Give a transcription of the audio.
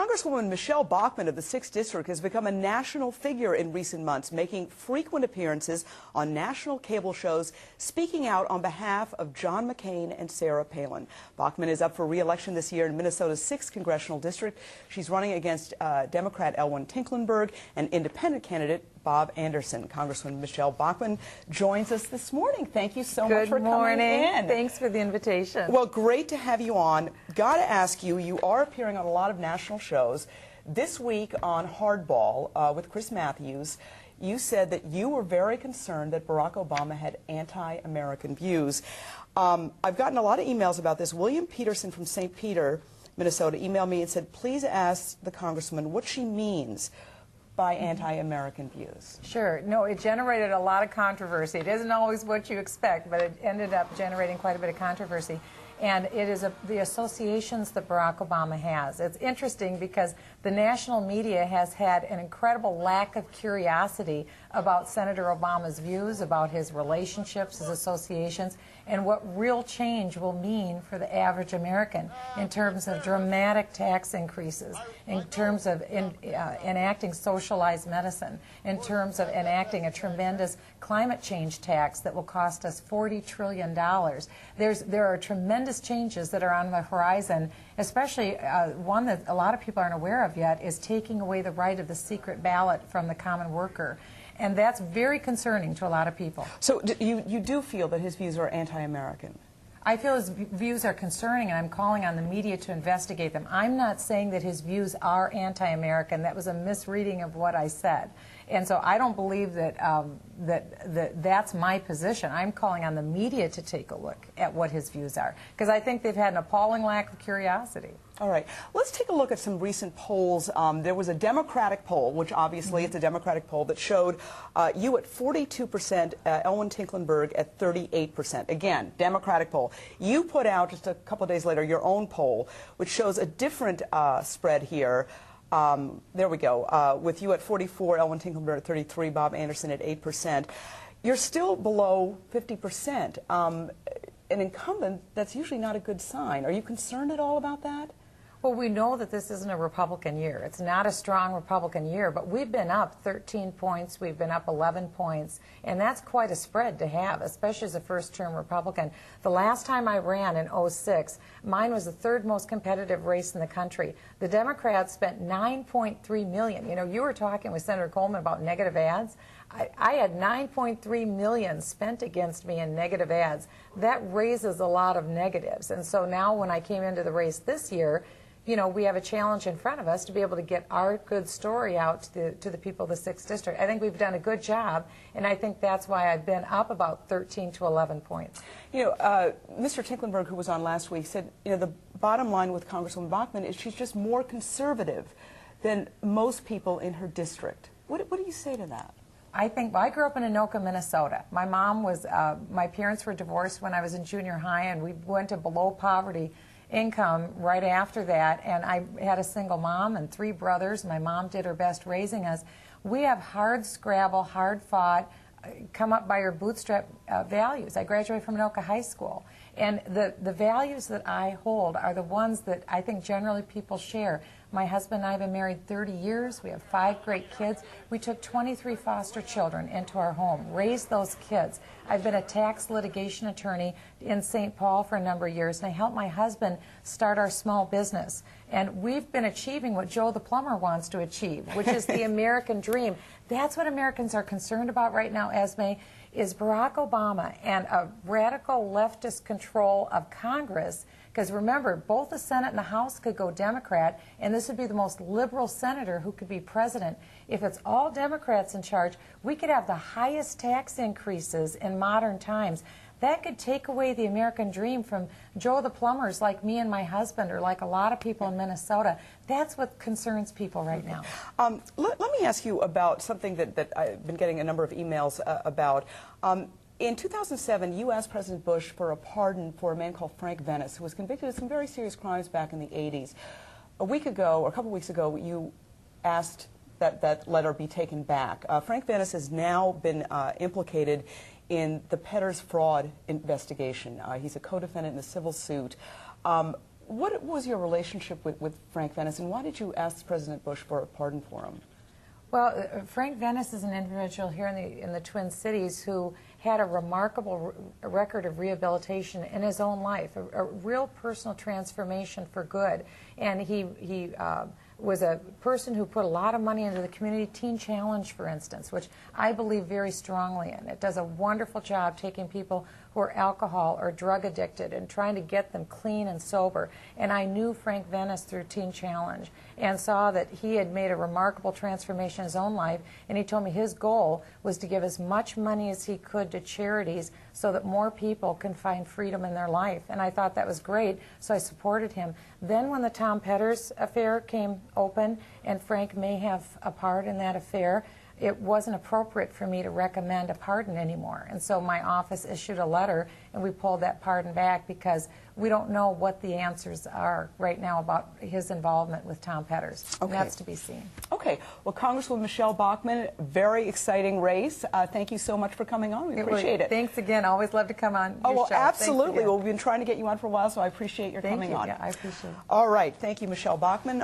Congresswoman Michele Bachmann of the 6th District has become a national figure in recent months, making frequent appearances on national cable shows, speaking out on behalf of John McCain and Sarah Palin. Bachmann is up for re-election this year in Minnesota's 6th Congressional District. She's running against Democrat Elwyn Tinklenberg and independent candidate Bob Anderson. Congresswoman Michele Bachmann joins us this morning. Thank you so much for coming in. Thanks for the invitation. Well, great to have you on. Got to ask you, you are appearing on a lot of national shows. This week on Hardball with Chris Matthews, you said that you were very concerned that Barack Obama had anti-American views. I've gotten a lot of emails about this. William Peterson from St. Peter, Minnesota, emailed me and said, please ask the Congresswoman what she means by anti-American views. Sure. No, it generated a lot of controversy. It isn't always what you expect, but it ended up generating quite a bit of controversy. And it is the associations that Barack Obama has. It's interesting because the national media has had an incredible lack of curiosity about Senator Obama's views, about his relationships, his associations, and what real change will mean for the average American in terms of dramatic tax increases, in terms of enacting socialized medicine, in terms of enacting a tremendous climate change tax that will cost us $40 trillion. There are tremendous changes that are on the horizon, especially one that a lot of people aren't aware of yet is taking away the right of the secret ballot from the common worker. And that's very concerning to a lot of people. So you do feel that his views are anti-American? I feel his views are concerning, and I'm calling on the media to investigate them. I'm not saying that his views are anti-American. That was a misreading of what I said. And so I don't believe that, that's my position. I'm calling on the media to take a look at what his views are, because I think they've had an appalling lack of curiosity. All right. Let's take a look at some recent polls. There was a Democratic poll, which obviously it's a Democratic poll, that showed you at 42%, Elwyn Tinklenberg at 38%. Again, Democratic poll. You put out, just a couple of days later, your own poll, which shows a different spread here. There we go. With you at 44, Elwyn Tinklenberg at 33, Bob Anderson at 8%. You're still below 50%. An incumbent, that's usually not a good sign. Are you concerned at all about that? Well, we know that this isn't a Republican year. It's not a strong Republican year, but we've been up 13 points, we've been up 11 points, and that's quite a spread to have, especially as a first-term Republican. The last time I ran in '06, mine was the third most competitive race in the country. The Democrats spent $9.3 million. You know, you were talking with Senator Coleman about negative ads. I had $9.3 million spent against me in negative ads. That raises a lot of negatives. And so now when I came into the race this year, you know, we have a challenge in front of us to be able to get our good story out to the people of the 6th District. I think we've done a good job, and I think that's why I've been up about 13 to 11 points. You know, Mr. Tinklenberg, who was on last week, said, you know, the bottom line with Congresswoman Bachmann is she's just more conservative than most people in her district. What do you say to that? I think, well, I grew up in Anoka, Minnesota. My mom was, my parents were divorced when I was in junior high, and we went to below poverty income right after that, and I had a single mom and 3 brothers. My mom did her best raising us. We have hard scrabble, hard fought, come up by your bootstrap values. I graduated from Anoka High School, and the values that I hold are the ones that I think generally people share. My husband and I have been married 30 years. We have 5 great kids. We took 23 foster children into our home, raised those kids. I've been a tax litigation attorney in St. Paul for a number of years, and I helped my husband start our small business. And we've been achieving what Joe the plumber wants to achieve, which is the American dream. That's what Americans are concerned about right now, Esme, is Barack Obama and a radical leftist control of Congress. Because remember, both the Senate and the House could go Democrat, and this would be the most liberal senator who could be president. If it's all Democrats in charge, we could have the highest tax increases in modern times. That could take away the American dream from Joe the plumbers like me and my husband, or like a lot of people in Minnesota. That's what concerns people right now. Let me ask you about something that I've been getting a number of emails about. In 2007, you asked President Bush for a pardon for a man called Frank Venice, who was convicted of some very serious crimes back in the 80s. A week ago, or a couple weeks ago, you asked that that letter be taken back. Frank Venice has now been implicated in the Petters fraud investigation. He's a co-defendant in a civil suit. what was your relationship with Frank Venice, and why did you ask President Bush for a pardon for him? Well, Frank Venice is an individual here in the Twin Cities who had a remarkable record of rehabilitation in his own life, a real personal transformation for good. And he was a person who put a lot of money into the Community Teen Challenge, for instance, which I believe very strongly in. It does a wonderful job taking people who are alcohol or drug addicted and trying to get them clean and sober. And I knew Frank Venice through Teen Challenge and saw that he had made a remarkable transformation in his own life, and he told me his goal was to give as much money as he could to charities so that more people can find freedom in their life. And I thought that was great, so I supported him. Then when the Tom Petters affair came open, and Frank may have a part in that affair, it wasn't appropriate for me to recommend a pardon anymore. And so my office issued a letter, and we pulled that pardon back because we don't know what the answers are right now about his involvement with Tom Petters. Okay. And that's to be seen. Okay. Well, Congresswoman Michele Bachmann, very exciting race. Thank you so much for coming on. We appreciate it. Thanks again. Always love to come on your well, show. Absolutely. Well, we've been trying to get you on for a while, so I appreciate your coming on. Yeah, I appreciate it. All right. Thank you, Michele Bachmann.